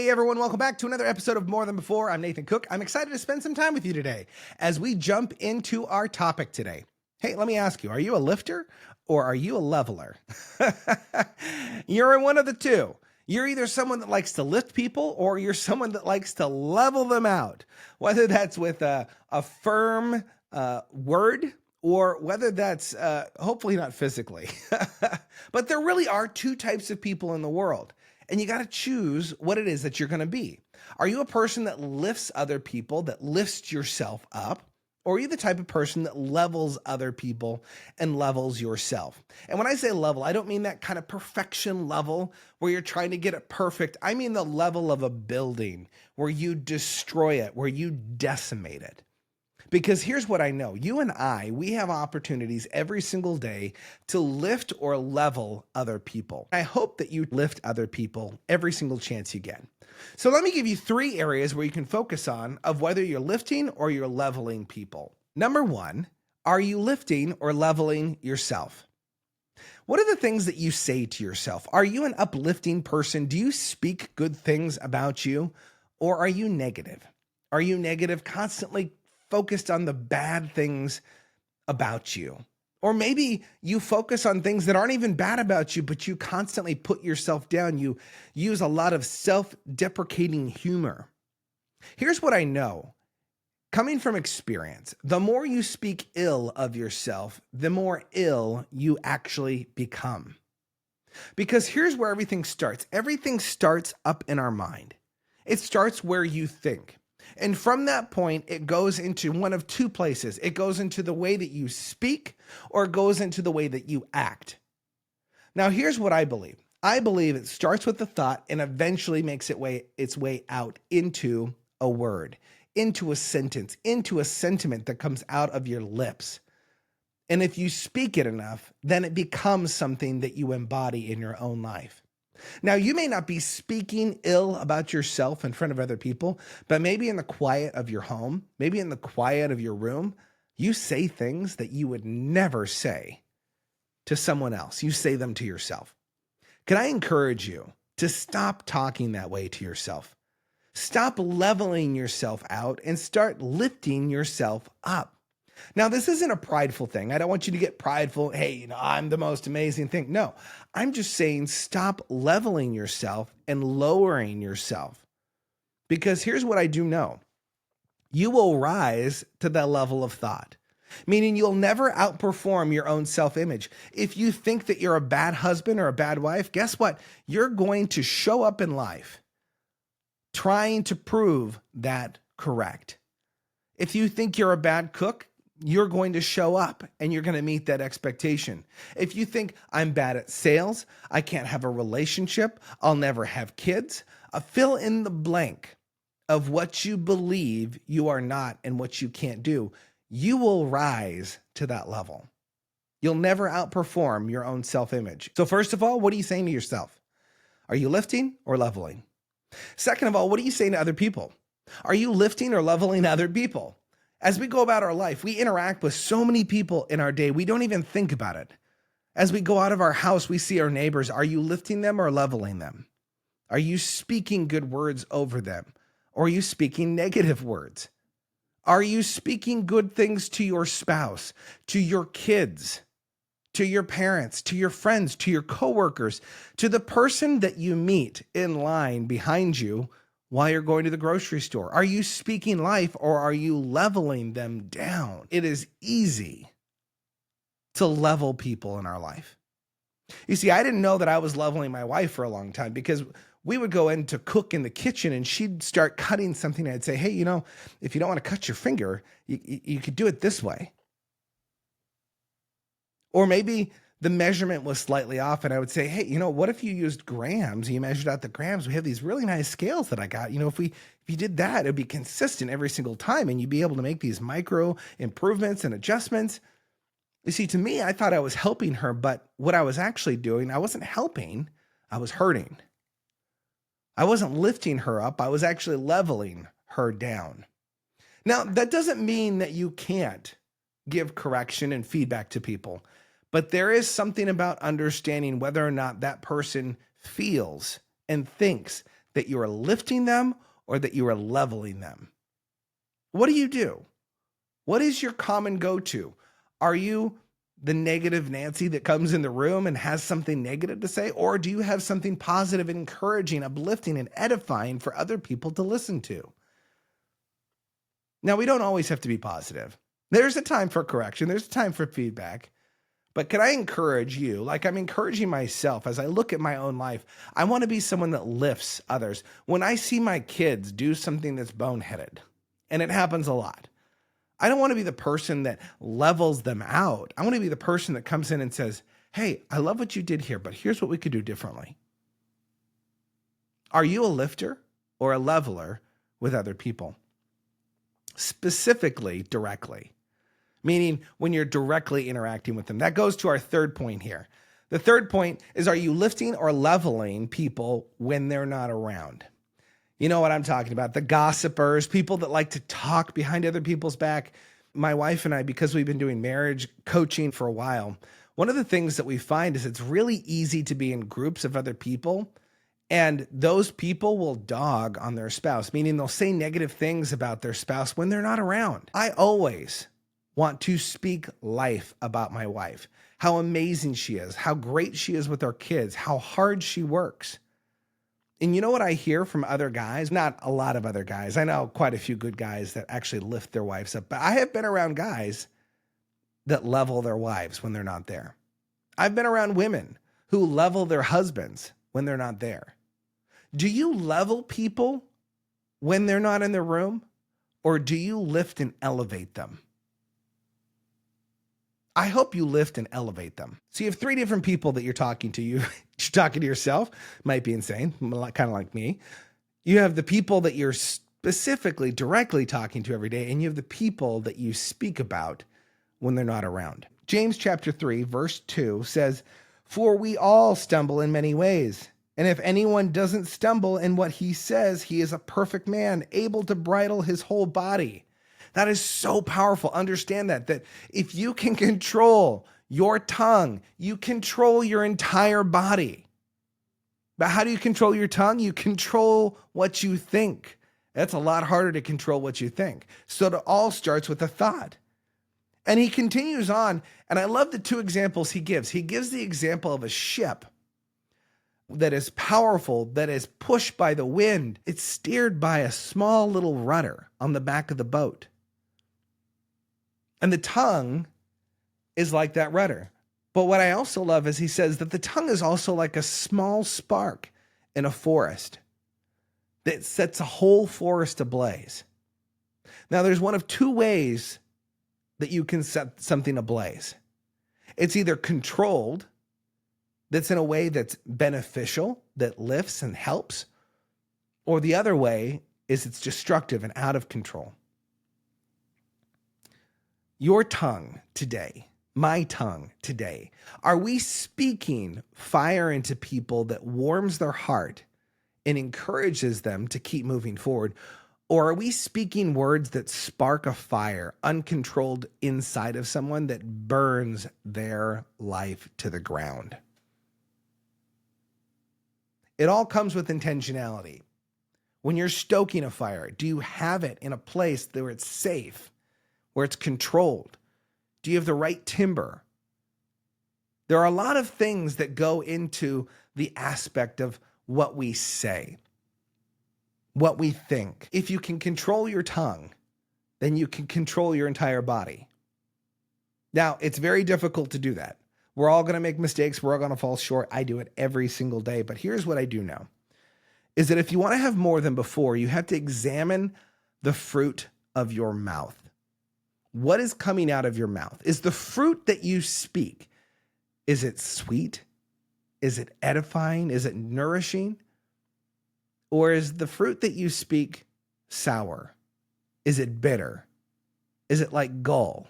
Hey everyone, welcome back to another episode of More Than Before. I'm Nathan Cook. I'm excited to spend some time with you today as we jump into our topic today. Hey, let me ask you, are you a lifter or are you a leveler? You're one of the two. You're either someone that likes to lift people or you're someone that likes to level them out, whether that's with a firm word or whether that's hopefully not physically. But there really are two types of people in the world. And you got to choose what it is that you're going to be. Are you a person that lifts other people, that lifts yourself up? Or are you the type of person that levels other people and levels yourself? And when I say level, I don't mean that kind of perfection level where you're trying to get it perfect. I mean the level of a building where you destroy it, where you decimate it. Because here's what I know. You and we have opportunities every single day to lift or level other people. I hope that you lift other people every single chance you get. So let me give you 3 areas where you can focus on of whether you're lifting or you're leveling people. Number 1, are you lifting or leveling yourself? What are the things that you say to yourself? Are you an uplifting person? Do you speak good things about you? Or are you negative? Are you negative, constantly focused on the bad things about you? Or maybe you focus on things that aren't even bad about you, but you constantly put yourself down. You use a lot of self-deprecating humor. Here's what I know. Coming from experience, the more you speak ill of yourself, the more ill you actually become. Because here's where everything starts. Everything starts up in our mind. It starts where you think. And from that point, it goes into one of 2 places. It goes into the way that you speak or it goes into the way that you act. Now, here's what I believe. I believe it starts with the thought and eventually makes its way out into a word, into a sentence, into a sentiment that comes out of your lips. And if you speak it enough, then it becomes something that you embody in your own life. Now, you may not be speaking ill about yourself in front of other people, but maybe in the quiet of your home, maybe in the quiet of your room, you say things that you would never say to someone else. You say them to yourself. Can I encourage you to stop talking that way to yourself? Stop leveling yourself out and start lifting yourself up. Now, this isn't a prideful thing. I don't want you to get prideful. Hey, I'm the most amazing thing. No, I'm just saying stop leveling yourself and lowering yourself. Because here's what I do know. You will rise to that level of thought, meaning you'll never outperform your own self-image. If you think that you're a bad husband or a bad wife, guess what? You're going to show up in life trying to prove that correct. If you think you're a bad cook, you're going to show up and you're going to meet that expectation. If you think I'm bad at sales, I can't have a relationship, I'll never have kids, fill in the blank of what you believe you are not and what you can't do, you will rise to that level. You'll never outperform your own self-image. So first of all, what are you saying to yourself? Are you lifting or leveling? Second of all, what are you saying to other people? Are you lifting or leveling other people? As we go about our life, we interact with so many people in our day, we don't even think about it. As we go out of our house, we see our neighbors. Are you lifting them or leveling them? Are you speaking good words over them? Or are you speaking negative words? Are you speaking good things to your spouse, to your kids, to your parents, to your friends, to your coworkers, to the person that you meet in line behind you while you're going to the grocery store? Are you speaking life or are you leveling them down? It is easy to level people in our life. You see, I didn't know that I was leveling my wife for a long time because we would go in to cook in the kitchen and she'd start cutting something. I'd say, hey, if you don't want to cut your finger, you could do it this way. Or maybe the measurement was slightly off and I would say, hey, what if you used grams? You measured out the grams. We have these really nice scales that I got. If you did that, it'd be consistent every single time and you'd be able to make these micro improvements and adjustments. You see, to me, I thought I was helping her, but what I was actually doing, I wasn't helping, I was hurting. I wasn't lifting her up. I was actually leveling her down. Now, that doesn't mean that you can't give correction and feedback to people. But there is something about understanding whether or not that person feels and thinks that you are lifting them or that you are leveling them? What do you do? What is your common go-to? Are you the negative Nancy that comes in the room and has something negative to say? Or do you have something positive, encouraging, uplifting, and edifying for other people to listen to? Now, we don't always have to be positive. There's a time for correction. There's a time for feedback. But can I encourage you, like I'm encouraging myself as I look at my own life, I want to be someone that lifts others. When I see my kids do something that's boneheaded, and it happens a lot, I don't want to be the person that levels them out. I want to be the person that comes in and says, hey, I love what you did here, but here's what we could do differently. Are you a lifter or a leveler with other people? Specifically, directly. Meaning when you're directly interacting with them. That goes to our third point here. The third point is, are you lifting or leveling people when they're not around? You know what I'm talking about. The gossipers, people that like to talk behind other people's back. My wife and I, because we've been doing marriage coaching for a while, one of the things that we find is it's really easy to be in groups of other people, and those people will dog on their spouse, meaning they'll say negative things about their spouse when they're not around. I always want to speak life about my wife, how amazing she is, how great she is with our kids, how hard she works. And you know what I hear from other guys? Not a lot of other guys. I know quite a few good guys that actually lift their wives up, but I have been around guys that level their wives when they're not there. I've been around women who level their husbands when they're not there. Do you level people when they're not in the room, or do you lift and elevate them? I hope you lift and elevate them. So you have three different people that you're talking to. You're talking to yourself, might be insane, kind of like me. You have the people that you're specifically, directly talking to every day, and you have the people that you speak about when they're not around. James chapter 3, verse 2 says, "For we all stumble in many ways. And if anyone doesn't stumble in what he says, he is a perfect man, able to bridle his whole body." That is so powerful. Understand that if you can control your tongue, you control your entire body. But how do you control your tongue? You control what you think. That's a lot harder to control what you think. So it all starts with a thought. And he continues on, and I love the two examples he gives. He gives the example of a ship that is powerful, that is pushed by the wind. It's steered by a small little rudder on the back of the boat. And the tongue is like that rudder. But what I also love is he says that the tongue is also like a small spark in a forest that sets a whole forest ablaze. Now, there's one of two ways that you can set something ablaze. It's either controlled, that's in a way that's beneficial, that lifts and helps, or the other way is it's destructive and out of control. Your tongue today, my tongue today, are we speaking fire into people that warms their heart and encourages them to keep moving forward? Or are we speaking words that spark a fire uncontrolled inside of someone that burns their life to the ground? It all comes with intentionality. When you're stoking a fire, do you have it in a place where it's safe, where it's controlled? Do you have the right timber? There are a lot of things that go into the aspect of what we say, what we think. If you can control your tongue, then you can control your entire body. Now, it's very difficult to do that. We're all going to make mistakes. We're all going to fall short. I do it every single day. But here's what I do know, is that if you want to have more than before, you have to examine the fruit of your mouth. What is coming out of your mouth? Is the fruit that you speak, is it sweet? Is it edifying? Is it nourishing? Or is the fruit that you speak sour? Is it bitter? Is it like gall?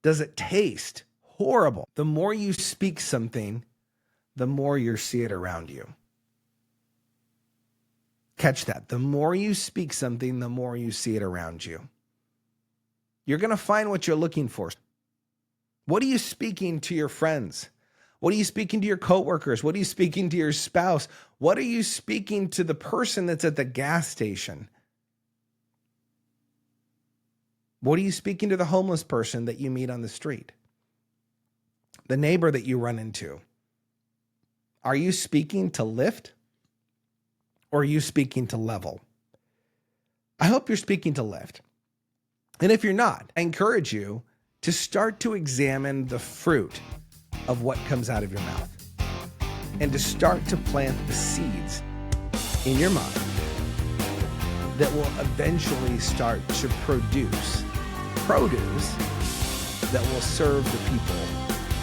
Does it taste horrible? The more you speak something, the more you see it around you. Catch that. The more you speak something, the more you see it around you. You're going to find what you're looking for. What are you speaking to your friends? What are you speaking to your coworkers? What are you speaking to your spouse? What are you speaking to the person that's at the gas station? What are you speaking to the homeless person that you meet on the street? The neighbor that you run into? Are you speaking to lift or are you speaking to level? I hope you're speaking to lift. And if you're not, I encourage you to start to examine the fruit of what comes out of your mouth and to start to plant the seeds in your mind that will eventually start to produce produce that will serve the people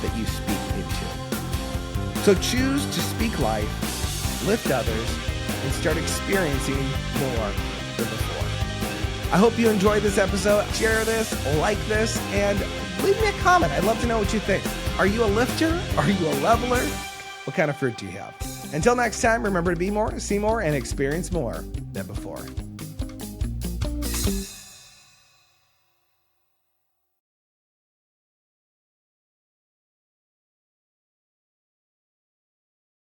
that you speak into. So choose to speak life, lift others, and start experiencing more than before. I hope you enjoyed this episode. Share this, like this, and leave me a comment. I'd love to know what you think. Are you a lifter? Are you a leveler? What kind of fruit do you have? Until next time, remember to be more, see more, and experience more than before.